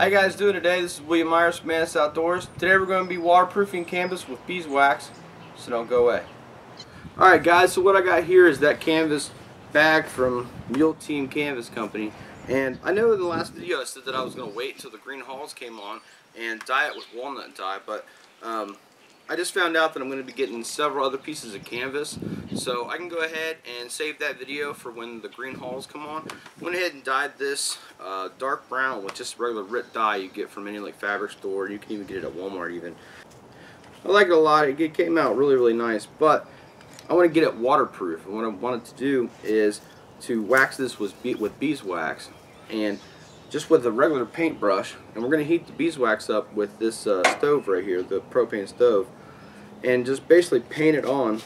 How you guys doing today? This is William Myers from Mantis Outdoors. Today we're going to be waterproofing canvas with beeswax, so don't go away. Alright guys, so what I got here is that canvas bag from Mule Team Canvas Company. And I know in the last video I said that I was going to wait until the green hulls came on and dye it with walnut dye, but I just found out that I'm going to be getting several other pieces of canvas, so I can go ahead and save that video for when the green hulls come on. I went ahead and dyed this dark brown with just regular RIT dye you get from any like fabric store. You can even get it at Walmart even. I like it a lot. It came out really nice, but I want to get it waterproof, and what I wanted to do is to wax this with beeswax, and just with a regular paintbrush, and we're going to heat the beeswax up with this stove right here, the propane stove, and just basically paint it on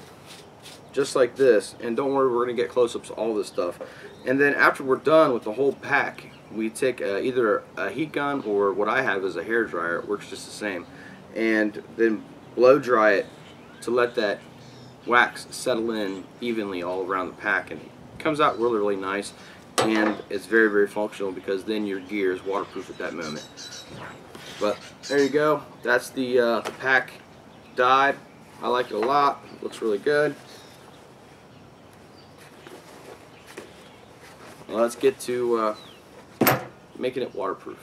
just like this. And don't worry, we're going to get close-ups of all this stuff. And then after we're done with the whole pack, we take either a heat gun or what I have is a hair dryer. It works just the same, and then blow dry it to let that wax settle in evenly all around the pack, and it comes out really nice, and it's very functional because then your gear is waterproof at that moment. But there you go, that's the pack dyed. I like it a lot. It looks really good. Well, let's get to making it waterproof.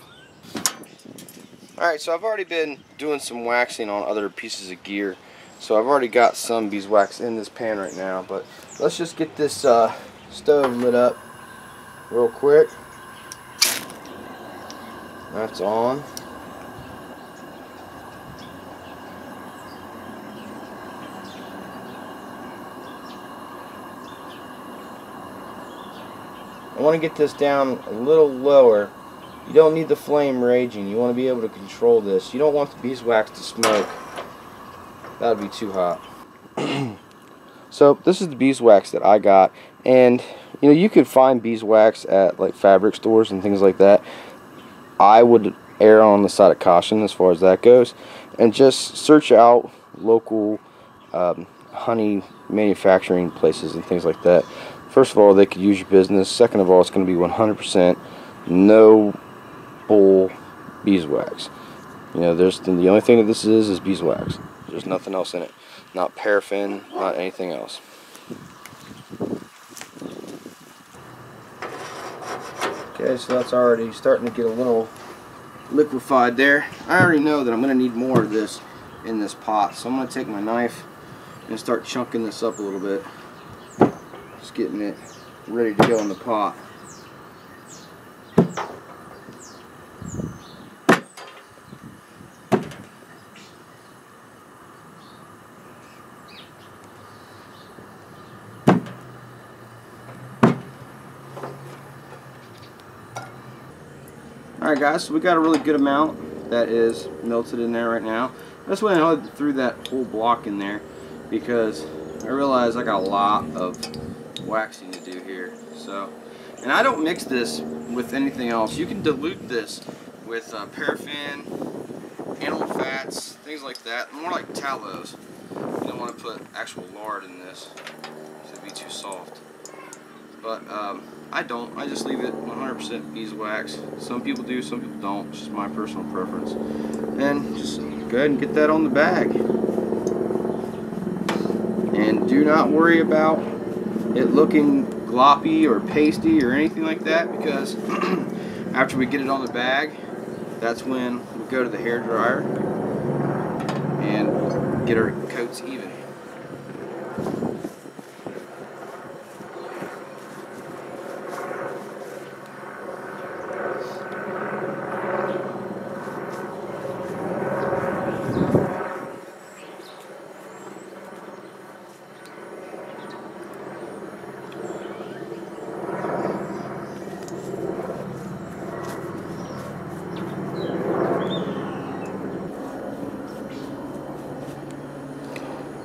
Alright, so I've already been doing some waxing on other pieces of gear, so I've already got some beeswax in this pan right now, but let's just get this stove lit up real quick. That's on. I want to get this down a little lower. You don't need the flame raging. You want to be able to control this. You don't want the beeswax to smoke. That would be too hot. So this is the beeswax that I got, and you know, you could find beeswax at like fabric stores and things like that. I would err on the side of caution as far as that goes, and just search out local honey manufacturing places and things like that. First of all, they could use your business. Second of all, it's going to be 100% no bull beeswax. You know, the only thing that this is beeswax. There's nothing else in it. Not paraffin, not anything else. Okay, so that's already starting to get a little liquefied there. I already know that I'm going to need more of this in this pot, so I'm going to take my knife and start chunking this up a little bit. Just getting it ready to go in the pot. Alright guys, so we got a really good amount that is melted in there right now. I just went ahead and threw that whole block in there because I realized I got a lot of waxing to do here. So, and I don't mix this with anything else. You can dilute this with paraffin, animal fats, things like that. More like tallows. You don't want to put actual lard in this, so it'd be too soft. But I don't. I just leave it 100% beeswax. Some people do, some people don't. It's just my personal preference. And just go ahead and get that on the bag. And do not worry about it looking gloppy or pasty or anything like that, because after we get it on the bag, that's when we go to the hair dryer and get our coats even.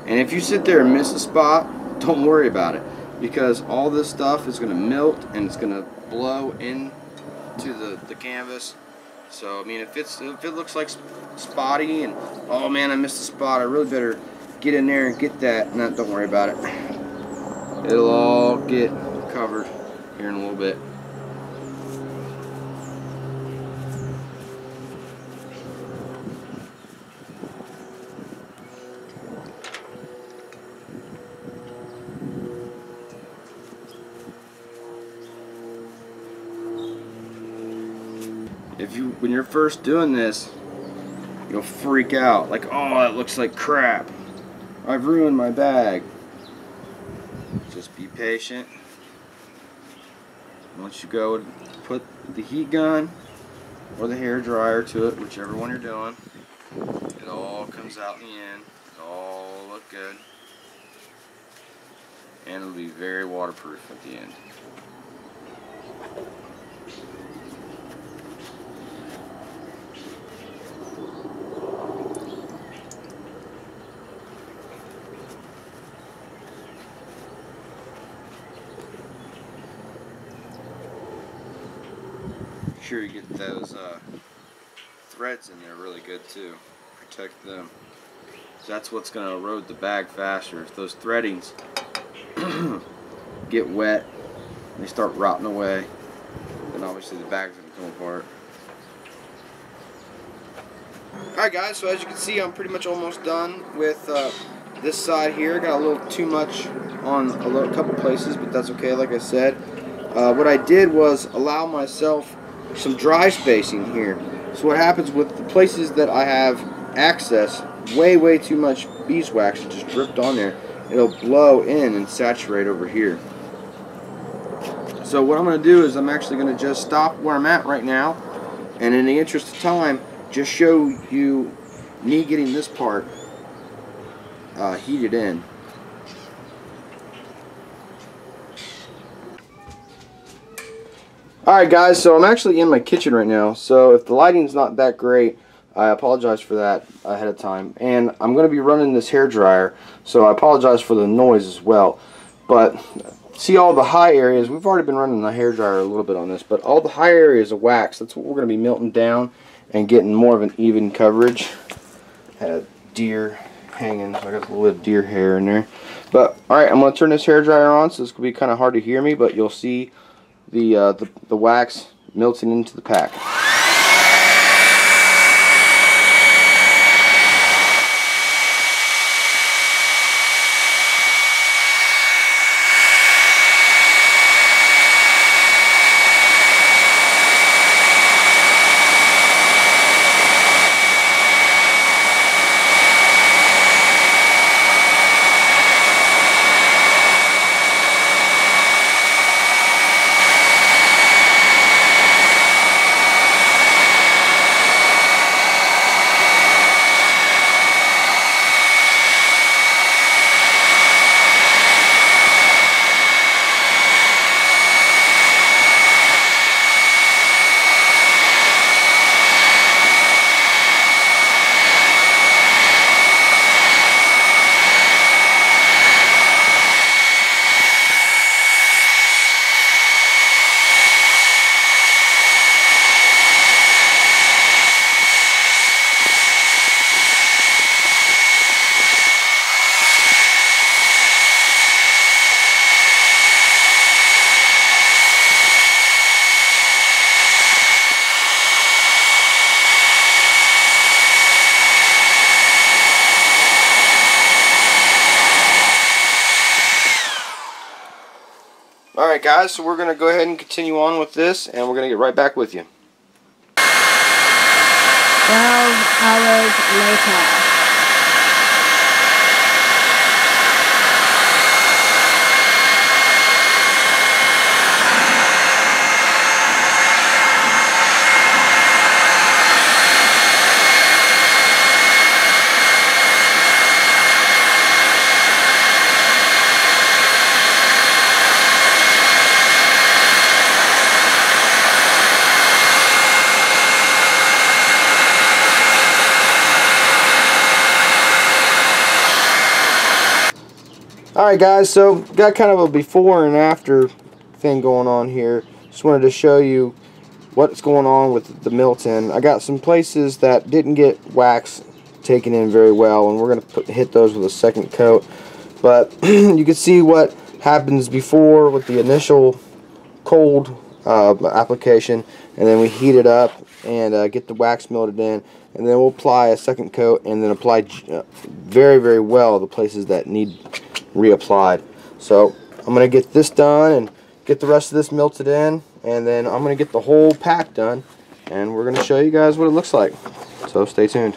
And if you sit there and miss a spot, don't worry about it, because all this stuff is going to melt and it's going to blow into the canvas. So I mean, if it looks like spotty and oh man, I missed a spot, I really better get in there and get that. No, don't worry about it. It'll all get covered here in a little bit. when you're first doing this, you'll freak out like, oh, that looks like crap, I've ruined my bag. Just be patient. Once you go and put the heat gun or the hair dryer to it, whichever one you're doing, it all comes out in the end. It'll all look good, and it'll be very waterproof at the end. Make sure you get those threads in there really good too. Protect them. So that's what's going to erode the bag faster. If those threadings get wet and they start rotting away, then obviously the bag's going to come apart. Alright guys, so as you can see, I'm pretty much almost done with this side here. Got a little too much on a couple places, but that's okay. Like I said, what I did was allow myself some dry spacing here. So what happens with the places that I have access, way too much beeswax just dripped on there, it'll blow in and saturate over here. So what I'm going to do is I'm actually going to just stop where I'm at right now, and in the interest of time, just show you me getting this part heated in. Alright guys, so I'm actually in my kitchen right now, so if the lighting's not that great, I apologize for that ahead of time. And I'm going to be running this hair dryer, so I apologize for the noise as well. But see all the high areas, we've already been running the hair dryer a little bit on this, but all the high areas of wax, that's what we're going to be melting down and getting more of an even coverage. Had a deer hanging, so I got a little bit of deer hair in there. But alright, I'm going to turn this hair dryer on, so this could be kind of hard to hear me, but you'll see the wax melting into the pack. Alright guys, so we're going to go ahead and continue on with this, and we're going to get right back with you. 12 hours later. Alright guys, so got kind of a before and after thing going on here. Just wanted to show you what's going on with the Milton. I got some places that didn't get wax taken in very well, and we're going to hit those with a second coat. But you can see what happens before with the initial cold application, and then we heat it up and get the wax melted in, and then we'll apply a second coat and then apply very well the places that need reapplied. So I'm going to get this done and get the rest of this melted in, and then I'm going to get the whole pack done and we're going to show you guys what it looks like. So stay tuned.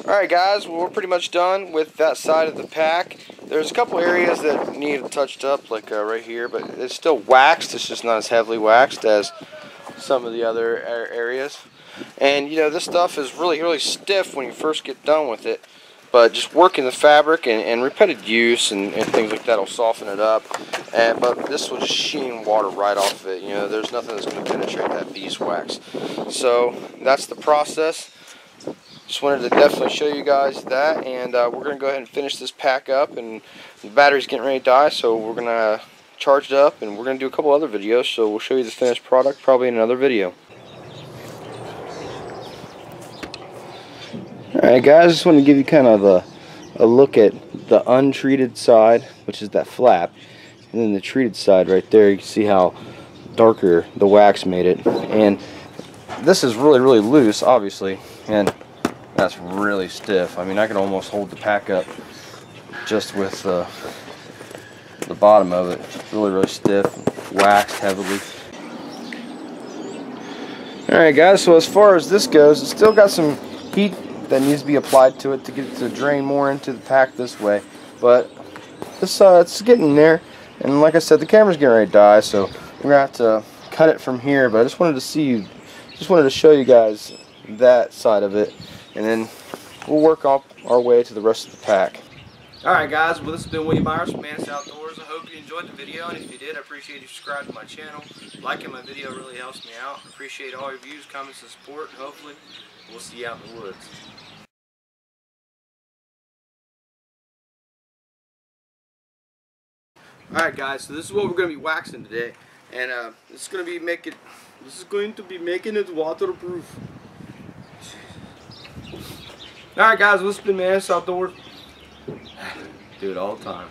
Alright guys, well, we're pretty much done with that side of the pack. There's a couple areas that need touched up, like right here, but it's still waxed. It's just not as heavily waxed as some of the other areas. And you know, this stuff is really stiff when you first get done with it, but just working the fabric and repeated use and things like that will soften it up. But this will just sheen water right off of it. You know, there's nothing that's going to penetrate that beeswax. So that's the process. Just wanted to definitely show you guys that, and we're going to go ahead and finish this pack up, and the battery's getting ready to die, so we're going to charge it up, and we're going to do a couple other videos, so we'll show you the finished product probably in another video. Alright guys, just want to give you kind of a look at the untreated side, which is that flap, and then the treated side right there. You can see how darker the wax made it, and this is really loose, obviously, and that's really stiff. I mean, I can almost hold the pack up just with the bottom of it. It's really stiff, waxed heavily. Alright guys, so as far as this goes, it's still got some heat that needs to be applied to it to get it to drain more into the pack this way. But this it's getting there, and like I said, the camera's getting ready to die, so we're going to have to cut it from here. But I just wanted to show you guys that side of it, and then we'll work up our way to the rest of the pack. Alright guys, well, this has been William Myers from Mantis Outdoors. I hope you enjoyed the video, and if you did, I appreciate you subscribing to my channel. Liking my video really helps me out. I appreciate all your views, comments, and support, and hopefully we'll see you out in the woods. Alright guys, so this is what we're going to be waxing today, and this is going to be making it waterproof. Alright guys, well, this has been Mantis Outdoors. Do it all the time.